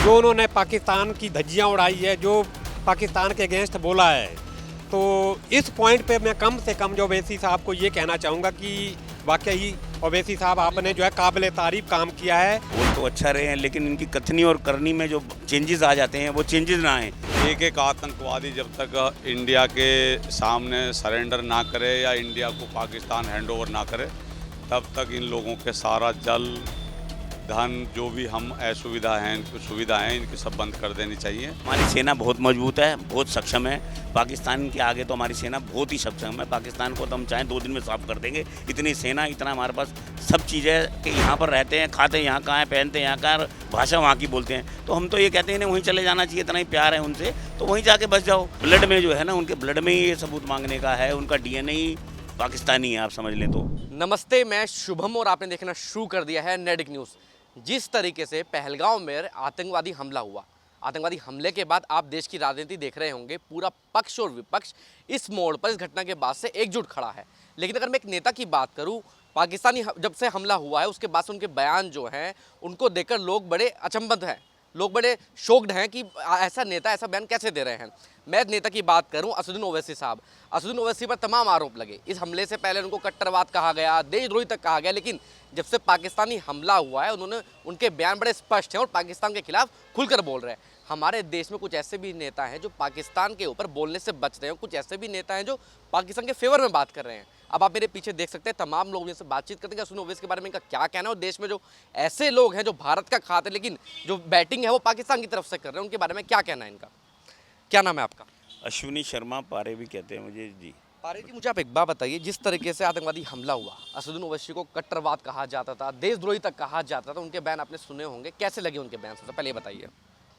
जो उन्होंने पाकिस्तान की धज्जियां उड़ाई है, जो पाकिस्तान के अगेंस्ट बोला है, तो इस पॉइंट पे मैं कम से कम जो ओवैसी साहब को ये कहना चाहूँगा कि वाकई ओवैसी साहब आपने जो है काबिल तारीफ काम किया है। बोल तो अच्छा रहे हैं, लेकिन इनकी कथनी और करनी में जो चेंजेस आ जाते हैं वो चेंजेस ना आए। एक एक आतंकवादी जब तक इंडिया के सामने सरेंडर ना करे या इंडिया को पाकिस्तान हैंडओवर ना करे, तब तक इन लोगों के सारा जल धन जो भी हम असुविधा हैं, इनकी सुविधा हैं, इनकी सब बंद कर देनी चाहिए। हमारी सेना बहुत मजबूत है, बहुत सक्षम है। पाकिस्तान के आगे तो हमारी सेना बहुत ही सक्षम है। पाकिस्तान को तो हम चाहें 2 दिन में साफ कर देंगे। इतनी सेना, इतना हमारे पास सब चीज़ें कि यहाँ पर रहते हैं, खाते हैं यहाँ का है, पहनते हैं यहाँ का, भाषा वहाँ की बोलते हैं। तो हम तो ये कहते हैं ना, वहीं चले जाना चाहिए। इतना ही प्यार है उनसे तो वहीं जाके बस जाओ। ब्लड में जो है ना, उनके ब्लड में ही ये सबूत मांगने का है। उनका DNA ही पाकिस्तानी है, आप समझ लें तो। नमस्ते, मैं शुभम और आपने देखना शुरू कर दिया है नेडिक न्यूज़। जिस तरीके से पहलगांव में आतंकवादी हमला हुआ, आतंकवादी हमले के बाद आप देश की राजनीति देख रहे होंगे, पूरा पक्ष और विपक्ष इस मोड़ पर, इस घटना के बाद से एकजुट खड़ा है। लेकिन अगर मैं एक नेता की बात करूं, पाकिस्तानी जब से हमला हुआ है उसके बाद से उनके बयान जो हैं उनको देखकर लोग बड़े अचंभित हैं, लोग बड़े शॉक्ड हैं कि ऐसा नेता ऐसा बयान कैसे दे रहे हैं। मैं नेता की बात करूं, असदुद्दीन ओवैसी साहब। असदुद्दीन ओवैसी पर तमाम आरोप लगे। इस हमले से पहले उनको कट्टरवाद कहा गया, देशद्रोही तक कहा गया, लेकिन जब से पाकिस्तानी हमला हुआ है उन्होंने, उनके बयान बड़े स्पष्ट हैं और पाकिस्तान के खिलाफ खुलकर बोल रहे हैं। हमारे देश में कुछ ऐसे भी नेता हैं जो पाकिस्तान के ऊपर बोलने से बच रहे हैं, कुछ ऐसे भी नेता हैं जो पाकिस्तान के फेवर में बात कर रहे हैं। अब आप मेरे पीछे देख सकते हैं, तमाम लोग इनसे बातचीत करते हैं। असदुद्दीन ओवैसी के बारे में इनका क्या कहना है और देश में जो ऐसे लोग हैं जो भारत का खाते लेकिन जो बैटिंग है वो पाकिस्तान की तरफ से कर रहे हैं, उनके बारे में क्या कहना है इनका। क्या नाम है आपका? अश्विनी शर्मा पारे भी कहते हैं मुझे जी। पारे जी, मुझे आप एक बात बताइए, जिस तरीके से आतंकवादी हमला हुआ, असदुद्दीन ओवैसी को कट्टरवाद कहा जाता था, देशद्रोही तक कहा जाता था, उनके बयान आपने सुने होंगे, कैसे लगे उनके बयान? सबसे पहले ये बताइए।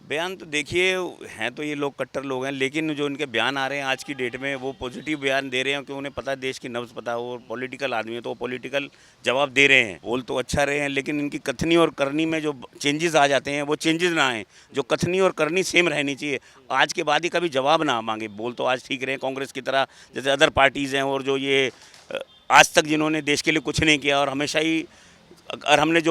बयान तो देखिए, हैं तो ये लोग कट्टर लोग हैं, लेकिन जो उनके बयान आ रहे हैं आज की डेट में, वो पॉजिटिव बयान दे रहे हैं कि उन्हें पता है, देश की नब्ज़ पता है। वो पॉलिटिकल आदमी है तो वो पॉलिटिकल जवाब दे रहे हैं। बोल तो अच्छा रहे हैं, लेकिन इनकी कथनी और करनी में जो चेंजेस आ जाते हैं वो चेंजेस ना आए। जो कथनी और करनी सेम रहनी चाहिए। आज के बाद ही कभी जवाब ना मांगे। बोल तो आज ठीक रहे, कांग्रेस की तरह जैसे अदर पार्टीज़ हैं, और जो ये आज तक जिन्होंने देश के लिए कुछ नहीं किया और हमेशा ही, और हमने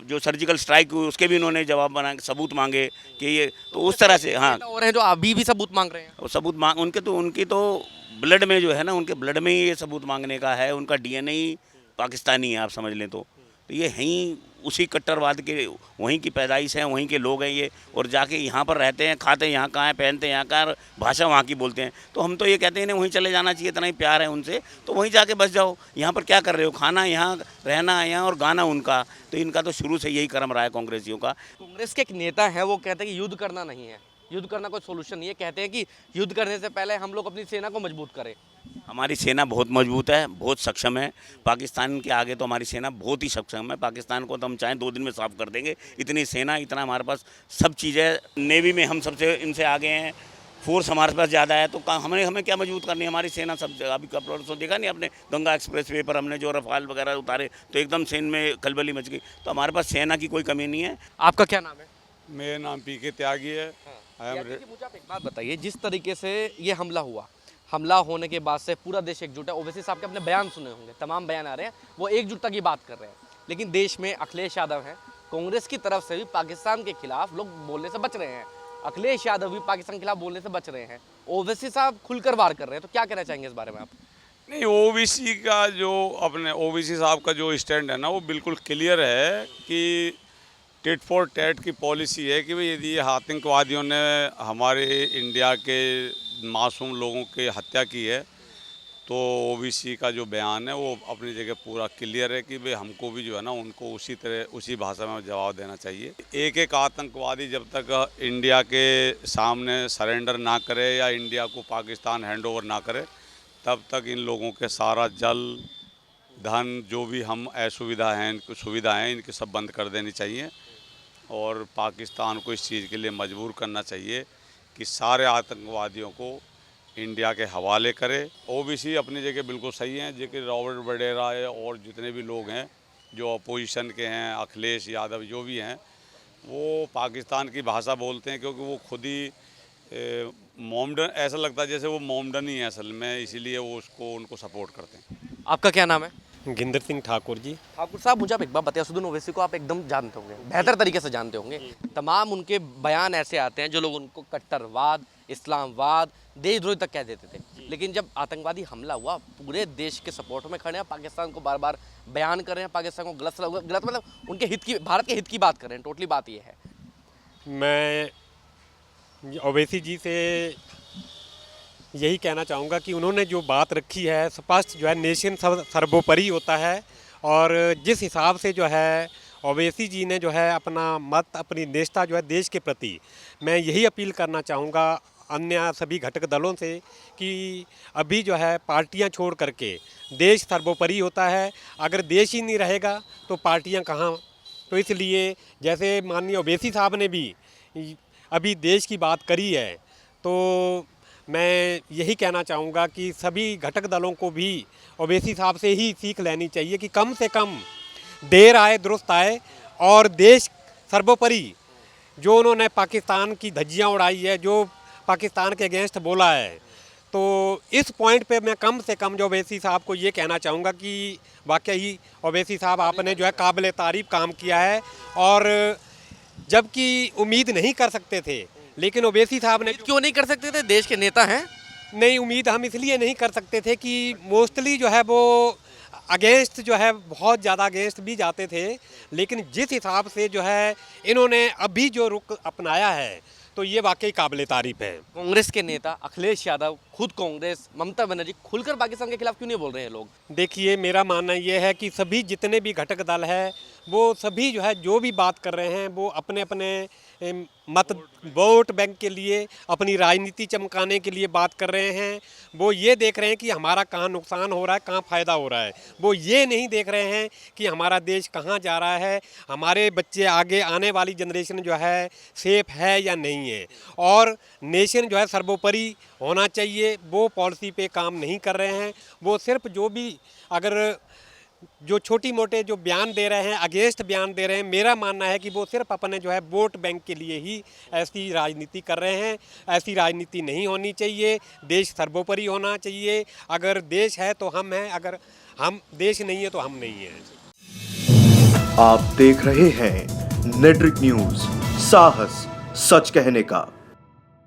जो सर्जिकल स्ट्राइक हुई उसके भी इन्होंने जवाब बना, सबूत मांगे कि ये, तो उस तरह से हाँ। और हैं जो अभी भी सबूत मांग रहे हैं। और सबूत मांग उनकी तो ब्लड में जो है ना, उनके ब्लड में ही ये सबूत मांगने का है। उनका DNA ही पाकिस्तानी है, आप समझ लें तो। ये यहीं उसी कट्टरवाद के, वहीं की पैदाइश है, वहीं के लोग हैं ये, और जाके यहाँ पर रहते हैं, खाते हैं यहाँ का है, पहनते हैं यहाँ का, भाषा वहाँ की बोलते हैं। तो हम तो ये कहते हैं ना, वहीं चले जाना चाहिए। इतना ही प्यार है उनसे तो वहीं जाके बस जाओ। यहाँ पर क्या कर रहे हो? खाना यहाँ, रहना यहाँ और गाना उनका। तो इनका तो शुरू से यही क्रम रहा है कांग्रेसियों का। कांग्रेस के एक नेता है, वो कहते हैं कि युद्ध करना नहीं है, युद्ध करना कोई सोल्यूशन नहीं है। कहते हैं कि युद्ध करने से पहले हम लोग अपनी सेना को मजबूत करें। हमारी सेना बहुत मजबूत है, बहुत सक्षम है। पाकिस्तान के आगे तो हमारी सेना बहुत ही सक्षम है। पाकिस्तान को तो हम चाहें 2 दिन में साफ कर देंगे। इतनी सेना, इतना हमारे पास सब चीज़ें। नेवी में हम सबसे इनसे आगे हैं, फोर्स हमारे पास ज़्यादा है। तो हमें क्या मजबूत करनी है? हमारी सेना सब। अभी परसों देखा नहीं आपने, गंगा एक्सप्रेस वे पर हमने जो रफाल वगैरह उतारे तो एकदम सेन में खलबली मच गई। तो हमारे पास सेना की कोई कमी नहीं है। आपका क्या नाम है? मेरा नाम PK त्यागी है। मुझे आप एक बात बताइए, जिस तरीके से ये हमला हुआ, हमला होने के बाद से पूरा देश एकजुट है। ओवैसी साहब के अपने बयान सुने होंगे, तमाम बयान आ रहे हैं, वो एकजुटता की बात कर रहे हैं। लेकिन देश में अखिलेश यादव हैं, कांग्रेस की तरफ से भी पाकिस्तान के खिलाफ लोग बोलने से बच रहे हैं। अखिलेश यादव भी पाकिस्तान के खिलाफ बोलने से बच रहे हैं। ओवैसी साहब खुलकर वार कर रहे हैं, तो क्या कहना चाहेंगे इस बारे में आप? नहीं, ओबीसी साहब का जो स्टैंड है ना, वो बिल्कुल क्लियर है कि टिट फॉर टैट की पॉलिसी है कि भाई यदि ये आतंकवादियों ने हमारे इंडिया के मासूम लोगों की हत्या की है, तो ओबीसी का जो बयान है वो अपनी जगह पूरा क्लियर है कि भाई हमको भी जो है ना, उनको उसी तरह, उसी भाषा में जवाब देना चाहिए। एक एक आतंकवादी जब तक इंडिया के सामने सरेंडर ना करे या इंडिया को पाकिस्तान हैंडओवर ना करे, तब तक इन लोगों के सारा जल धन जो भी हम असुविधा हैं, इनकी सुविधा हैं, इनकी सब बंद कर देनी चाहिए। और पाकिस्तान को इस चीज़ के लिए मजबूर करना चाहिए कि सारे आतंकवादियों को इंडिया के हवाले करे। ओबीसी अपनी जगह बिल्कुल सही हैं, जो कि रॉबर्ट वडेरा है और जितने भी लोग हैं जो अपोजिशन के हैं, अखिलेश यादव जो भी हैं, वो पाकिस्तान की भाषा बोलते हैं, क्योंकि वो खुद ही मोमडन, ऐसा लगता है जैसे वो मोमडन ही है असल में, इसीलिए वो उनको सपोर्ट करते हैं। आपका क्या नाम है? गिंदर सिंह ठाकुर जी। ठाकुर साहब, मुझे आप एक बात बताइए, असदुद्दीन ओवैसी को आप एकदम जानते होंगे, बेहतर तरीके से जानते होंगे। तमाम उनके बयान ऐसे आते हैं जो लोग उनको कट्टरवाद, इस्लामवाद, देशद्रोही तक कह देते थे, लेकिन जब आतंकवादी हमला हुआ पूरे देश के सपोर्ट में खड़े हैं, पाकिस्तान को बार बार बयान कर रहे हैं, पाकिस्तान को गलत मतलब उनके हित की, भारत के हित की बात कर रहे हैं। टोटली बात ये है। मैं ओवैसी जी से यही कहना चाहूँगा कि उन्होंने जो बात रखी है स्पष्ट जो है, नेशन सर्वोपरि होता है, और जिस हिसाब से जो है ओवैसी जी ने जो है अपना मत, अपनी निष्ठा जो है देश के प्रति, मैं यही अपील करना चाहूँगा अन्य सभी घटक दलों से कि अभी जो है पार्टियां छोड़ करके देश सर्वोपरि होता है। अगर देश ही नहीं रहेगा तो पार्टियां कहाँ। तो इसलिए जैसे माननीय ओवैसी साहब ने भी अभी देश की बात करी है, तो मैं यही कहना चाहूँगा कि सभी घटक दलों को भी ओवैसी साहब से ही सीख लेनी चाहिए कि कम से कम देर आए दुरुस्त आए, और देश सर्वोपरि जो उन्होंने पाकिस्तान की धज्जियाँ उड़ाई है, जो पाकिस्तान के अगेंस्ट बोला है, तो इस पॉइंट पे मैं कम से कम जो ओवैसी साहब को ये कहना चाहूँगा कि वाकई ओवैसी साहब आपने जो है काबिल तारीफ़ काम किया है, और जबकि उम्मीद नहीं कर सकते थे, लेकिन ओवैसी साहब ने क्यों नहीं कर सकते थे? देश के नेता हैं। नहीं, उम्मीद हम इसलिए नहीं कर सकते थे कि मोस्टली जो है वो अगेंस्ट जो है बहुत ज़्यादा अगेंस्ट भी जाते थे, लेकिन जिस हिसाब से जो है इन्होंने अभी जो रुख अपनाया है, तो ये वाकई काबिल तारीफ़ है। कांग्रेस के नेता अखिलेश यादव, खुद कांग्रेस, ममता बनर्जी खुलकर पाकिस्तान के खिलाफ क्यों नहीं बोल रहे हैं लोग? देखिए, मेरा मानना ये है कि सभी जितने भी घटक दल है, वो सभी जो है जो भी बात कर रहे हैं, वो अपने अपने मत वोट बैंक के लिए, अपनी राजनीति चमकाने के लिए बात कर रहे हैं। वो ये देख रहे हैं कि हमारा कहाँ नुकसान हो रहा है, कहाँ फ़ायदा हो रहा है। वो ये नहीं देख रहे हैं कि हमारा देश कहाँ जा रहा है, हमारे बच्चे आगे आने वाली जनरेशन जो है सेफ है या नहीं है, और नेशन जो है सर्वोपरि होना चाहिए, वो पॉलिसी पे काम नहीं कर रहे हैं। वो सिर्फ जो भी अगर जो छोटी मोटे जो बयान दे रहे हैं, अगेंस्ट बयान दे रहे हैं, मेरा मानना है कि वो सिर्फ अपने जो है वोट बैंक के लिए ही ऐसी राजनीति कर रहे हैं। ऐसी राजनीति नहीं होनी चाहिए, देश सर्वोपरि होना चाहिए। अगर देश है तो हम हैं, अगर हम देश नहीं है तो हम नहीं हैं। आप देख रहे हैं नेट्रिक न्यूज, साहस सच कहने का।